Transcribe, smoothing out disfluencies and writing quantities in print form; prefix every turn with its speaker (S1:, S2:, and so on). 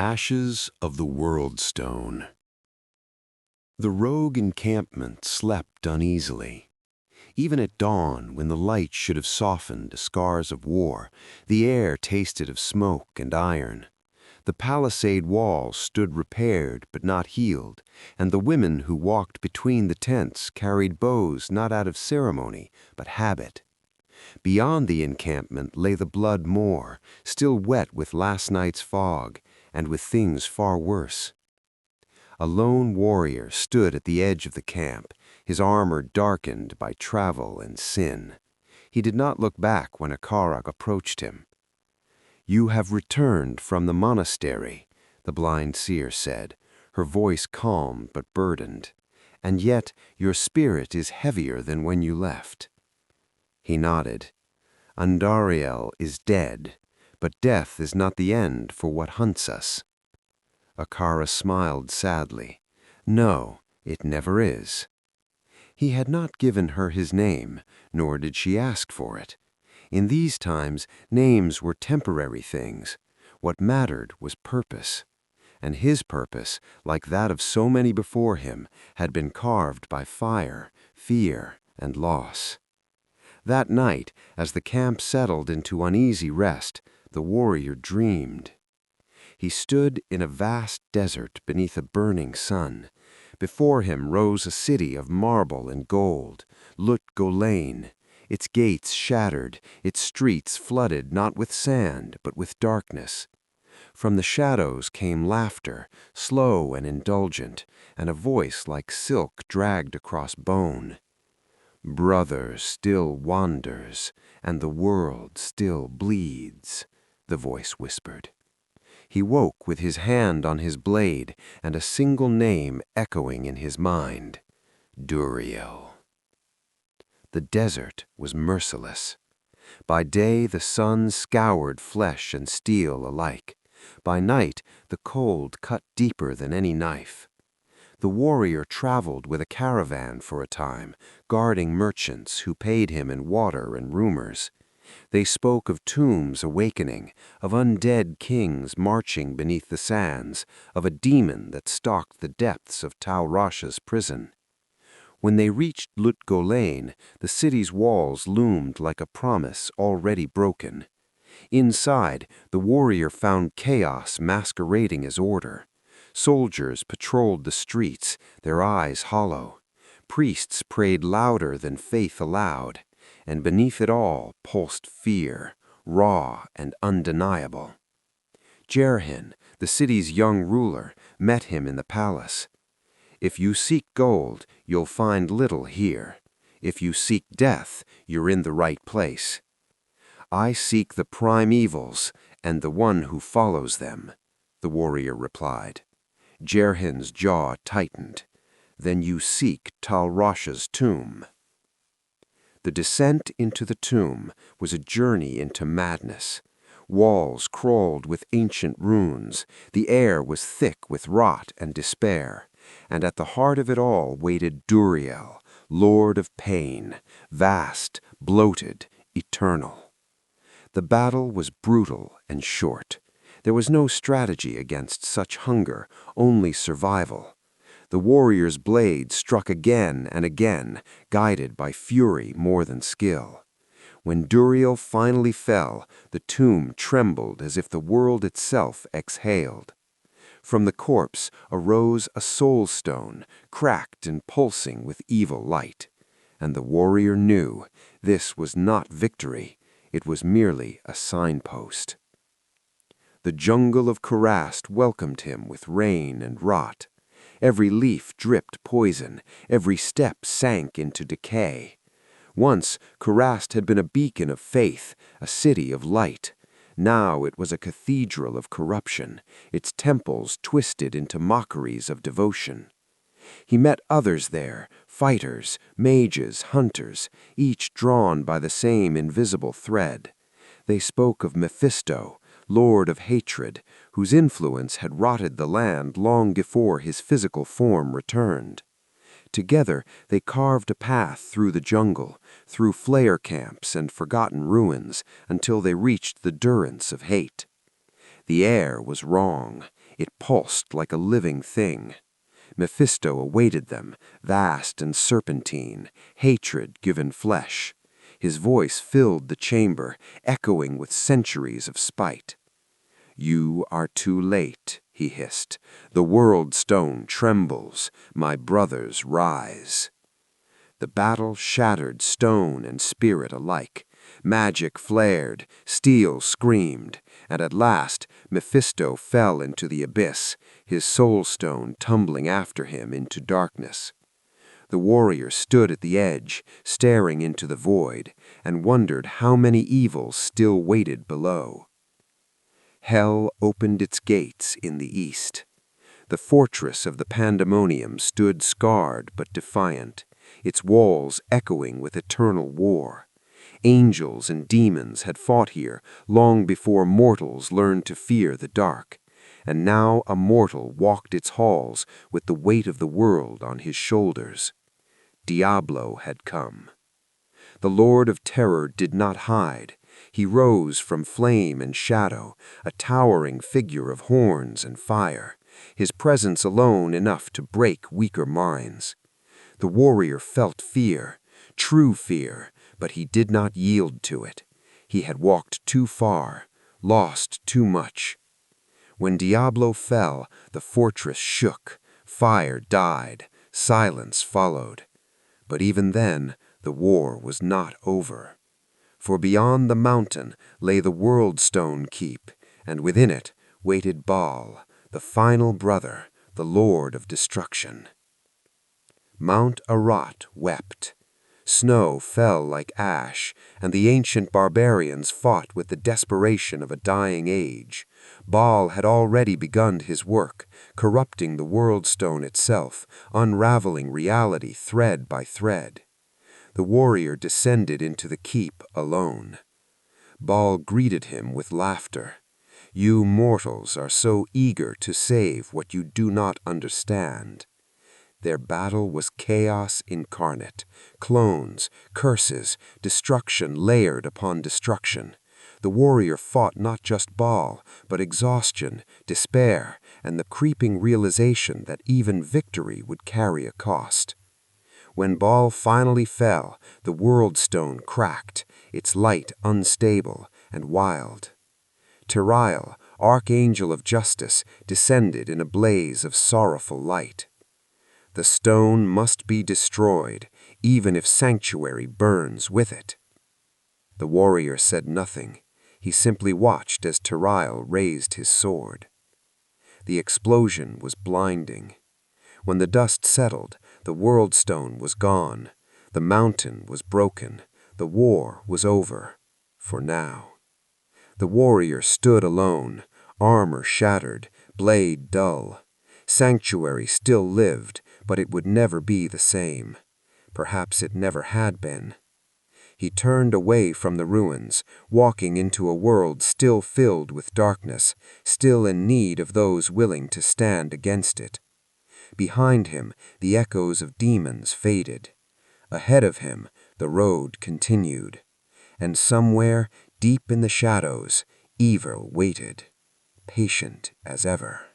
S1: Ashes of the Worldstone. The rogue encampment slept uneasily. Even at dawn, when the light should have softened the scars of war, the air tasted of smoke and iron. The palisade walls stood repaired but not healed, and the women who walked between the tents carried bows not out of ceremony but habit. Beyond the encampment lay the Blood Moor, still wet with last night's fog, and with things far worse. A lone warrior stood at the edge of the camp, his armor darkened by travel and sin. He did not look back when Akarag approached him. "You have returned from the monastery," the blind seer said, her voice calm but burdened, "and yet your spirit is heavier than when you left." He nodded. "Andariel is dead, but death is not the end for what hunts us." Akara smiled sadly. "No, it never is." He had not given her his name, nor did she ask for it. In these times, names were temporary things. What mattered was purpose. And his purpose, like that of so many before him, had been carved by fire, fear, and loss. That night, as the camp settled into uneasy rest, the warrior dreamed. He stood in a vast desert beneath a burning sun. Before him rose a city of marble and gold, Lut Gholein, its gates shattered, its streets flooded not with sand but with darkness. From the shadows came laughter, slow and indulgent, and a voice like silk dragged across bone. "Brother still wanders, and the world still bleeds," the voice whispered. He woke with his hand on his blade and a single name echoing in his mind: Duriel. The desert was merciless. By day the sun scoured flesh and steel alike. By night the cold cut deeper than any knife. The warrior traveled with a caravan for a time, guarding merchants who paid him in water and rumors. They spoke of tombs awakening, of undead kings marching beneath the sands, of a demon that stalked the depths of Tal Rasha's prison. When they reached Lut Gholein, the city's walls loomed like a promise already broken. Inside, the warrior found chaos masquerading as order. Soldiers patrolled the streets, their eyes hollow. Priests prayed louder than faith allowed, and beneath it all pulsed fear, raw and undeniable. Jerhin, the city's young ruler, met him in the palace. "If you seek gold, you'll find little here. If you seek death, you're in the right place." "I seek the primevals and the one who follows them," the warrior replied. Jerhin's jaw tightened. "Then you seek Tal Rasha's tomb." The descent into the tomb was a journey into madness. Walls crawled with ancient runes, the air was thick with rot and despair, and at the heart of it all waited Duriel, Lord of Pain, vast, bloated, eternal. The battle was brutal and short. There was no strategy against such hunger, only survival. The warrior's blade struck again and again, guided by fury more than skill. When Duriel finally fell, the tomb trembled as if the world itself exhaled. From the corpse arose a soul stone, cracked and pulsing with evil light. And the warrior knew this was not victory, it was merely a signpost. The jungle of Kurast welcomed him with rain and rot. Every leaf dripped poison, every step sank into decay. Once, Kurast had been a beacon of faith, a city of light. Now it was a cathedral of corruption, its temples twisted into mockeries of devotion. He met others there, fighters, mages, hunters, each drawn by the same invisible thread. They spoke of Mephisto, Lord of Hatred, whose influence had rotted the land long before his physical form returned. Together they carved a path through the jungle, through flare camps and forgotten ruins, until they reached the durance of hate. The air was wrong. It pulsed like a living thing. Mephisto awaited them, vast and serpentine, hatred given flesh. His voice filled the chamber, echoing with centuries of spite. "You are too late," he hissed. "The Worldstone trembles. My brothers rise." The battle shattered stone and spirit alike. Magic flared, steel screamed, and at last Mephisto fell into the abyss, his soul stone tumbling after him into darkness. The warrior stood at the edge, staring into the void, and wondered how many evils still waited below. Hell opened its gates in the east. The fortress of the Pandemonium stood scarred but defiant, its walls echoing with eternal war. Angels and demons had fought here long before mortals learned to fear the dark, and now a mortal walked its halls with the weight of the world on his shoulders. Diablo had come. The Lord of Terror did not hide. He rose from flame and shadow, a towering figure of horns and fire, his presence alone enough to break weaker minds. The warrior felt fear, true fear, but he did not yield to it. He had walked too far, lost too much. When Diablo fell, the fortress shook, fire died, silence followed. But even then, the war was not over. For beyond the mountain lay the Worldstone keep, and within it waited Baal, the final brother, the Lord of Destruction. Mount Arreat wept. Snow fell like ash, and the ancient barbarians fought with the desperation of a dying age. Baal had already begun his work, corrupting the Worldstone itself, unraveling reality thread by thread. The warrior descended into the keep alone. Baal greeted him with laughter. "You mortals are so eager to save what you do not understand." Their battle was chaos incarnate, clones, curses, destruction layered upon destruction. The warrior fought not just Baal, but exhaustion, despair, and the creeping realization that even victory would carry a cost. When Baal finally fell, the Worldstone cracked, its light unstable and wild. Duriel, archangel of justice, descended in a blaze of sorrowful light. The stone must be destroyed, even if sanctuary burns with it. The warrior said nothing. He simply watched as Duriel raised his sword. The explosion was blinding. When the dust settled, the Worldstone was gone. The mountain was broken. The war was over. For now. The warrior stood alone, armor shattered, blade dull. Sanctuary still lived, but it would never be the same. Perhaps it never had been. He turned away from the ruins, walking into a world still filled with darkness, still in need of those willing to stand against it. Behind him, the echoes of demons faded. Ahead of him, the road continued. And somewhere, deep in the shadows, evil waited, patient as ever.